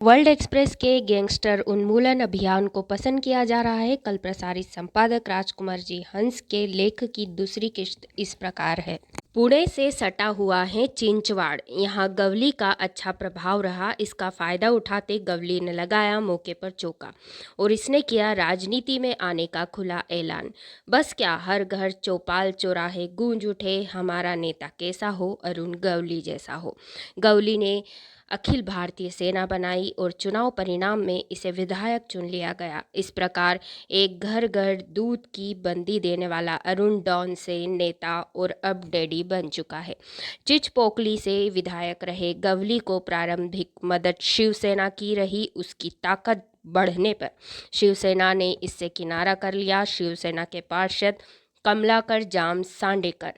World express के gangster उन्मूलन अभियान को पसंद किया जा रहा है। कल प्रसारित संपादक राजकुमार जी हंस के लेख की दूसरी किस्त इस प्रकार है। पुणे से सटा हुआ है चिंचवाड़। यहाँ गवली का अच्छा प्रभाव रहा। इसका फायदा उठाते गवली ने लगाया मौके पर चौका और इसने किया राजनीति में आने का खुला ऐलान। बस क्या, हर घर चौपाल चौराहे गूंज उठे, हमारा नेता कैसा हो, अरुण गवली जैसा हो। गवली ने अखिल भारतीय सेना बनाई और चुनाव परिणाम में इसे विधायक चुन लिया गया। इस प्रकार एक घर घर दूध की बंदी देने वाला अरुण डॉन से नेता और अब डैडी बन चुका है। चिचपोकली से विधायक रहे गवली को प्रारंभिक मदद शिवसेना की रही। उसकी ताकत बढ़ने पर शिवसेना ने इससे किनारा कर लिया। शिवसेना के पार्षद कमलाकर जाम सांडेकर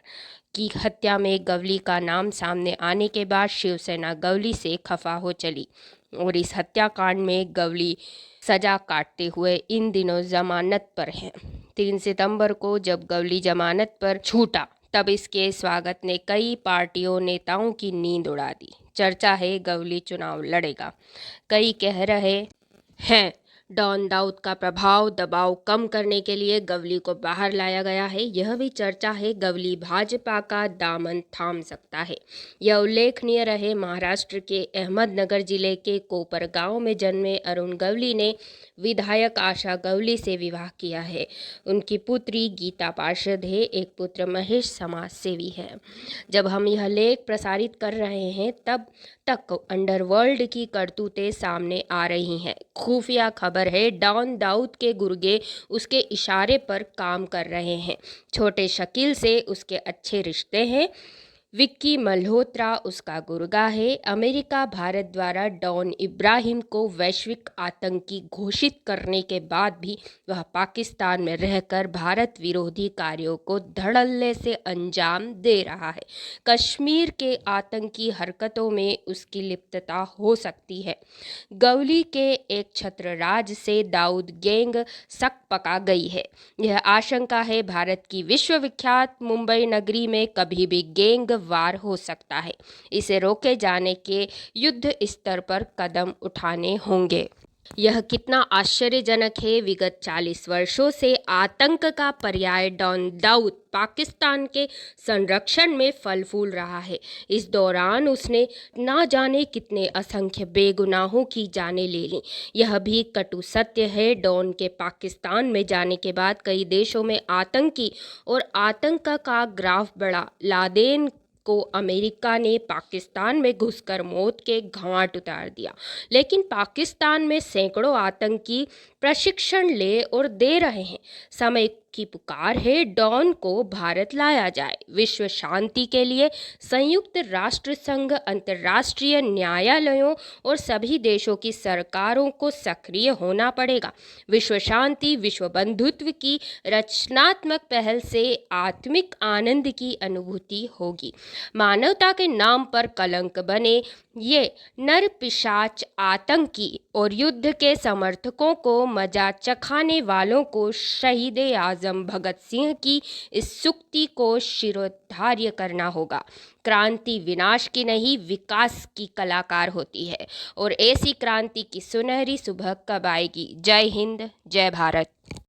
की हत्या में गवली का नाम सामने आने के बाद शिवसेना गवली से खफा हो चली और इस हत्याकांड में गवली सजा काटते हुए इन दिनों जमानत पर है। 3 सितंबर को जब गवली जमानत पर छूटा तब इसके स्वागत ने कई पार्टियों नेताओं की नींद उड़ा दी। चर्चा है गवली चुनाव लड़ेगा। कई कह रहे हैं डॉन दाऊद का प्रभाव दबाव कम करने के लिए गवली को बाहर लाया गया है। यह भी चर्चा है गवली भाजपा का दामन थाम सकता है। यह उल्लेखनीय रहे महाराष्ट्र के अहमदनगर जिले के कोपर गांव में जन्मे अरुण गवली ने विधायक आशा गवली से विवाह किया है। उनकी पुत्री गीता पार्षद है, एक पुत्र महेश समाज सेवी है। जब हम यह लेख प्रसारित कर रहे हैं तब तक अंडरवर्ल्ड की करतूतें सामने आ रही हैं। खुफिया खबर है डॉन दाऊद के गुर्गे उसके इशारे पर काम कर रहे हैं। छोटे शकील से उसके अच्छे रिश्ते हैं। विक्की मल्होत्रा उसका गुर्गा है। अमेरिका भारत द्वारा डॉन इब्राहिम को वैश्विक आतंकी घोषित करने के बाद भी वह पाकिस्तान में रहकर भारत विरोधी कार्यों को धड़ल्ले से अंजाम दे रहा है। कश्मीर के आतंकी हरकतों में उसकी लिप्तता हो सकती है। गवली के एक छत्र राज से दाऊद गैंग सक पका गई है। यह आशंका है भारत की विश्वविख्यात मुंबई नगरी में कभी भी गैंग वार हो सकता है। इसे रोके जाने के युद्ध स्तर पर कदम उठाने होंगे। यह कितना आश्चर्यजनक है। विगत 40 वर्षों से आतंक का पर्याय डॉन दाऊद पाकिस्तान के संरक्षण में फल फूल रहा है। इस दौरान उसने ना जाने कितने असंख्य बेगुनाहों की जानें ले लीं। यह भी कटु सत्य है डॉन के पाकिस्तान में जाने के बाद कई देशों में आतंकी और आतंक का ग्राफ बढ़ा। लादेन को अमेरिका ने पाकिस्तान में घुसकर मौत के घाट उतार दिया, लेकिन पाकिस्तान में सैकड़ों आतंकी प्रशिक्षण ले और दे रहे हैं। समय की पुकार है डॉन को भारत लाया जाए। विश्व शांति के लिए संयुक्त राष्ट्र संघ, अंतर्राष्ट्रीय न्यायालयों और सभी देशों की सरकारों को सक्रिय होना पड़ेगा। विश्व शांति, विश्व बंधुत्व की रचनात्मक पहल से आत्मिक आनंद की अनुभूति होगी। मानवता के नाम पर कलंक बने ये नर पिशाच आतंकी और युद्ध के समर्थकों को मजा चखाने वालों को शहीद आजम भगत सिंह की इस सूक्ति को शिरोधार्य करना होगा। क्रांति विनाश की नहीं, विकास की कलाकार होती है और ऐसी क्रांति की सुनहरी सुबह कब आएगी। जय हिंद, जय भारत।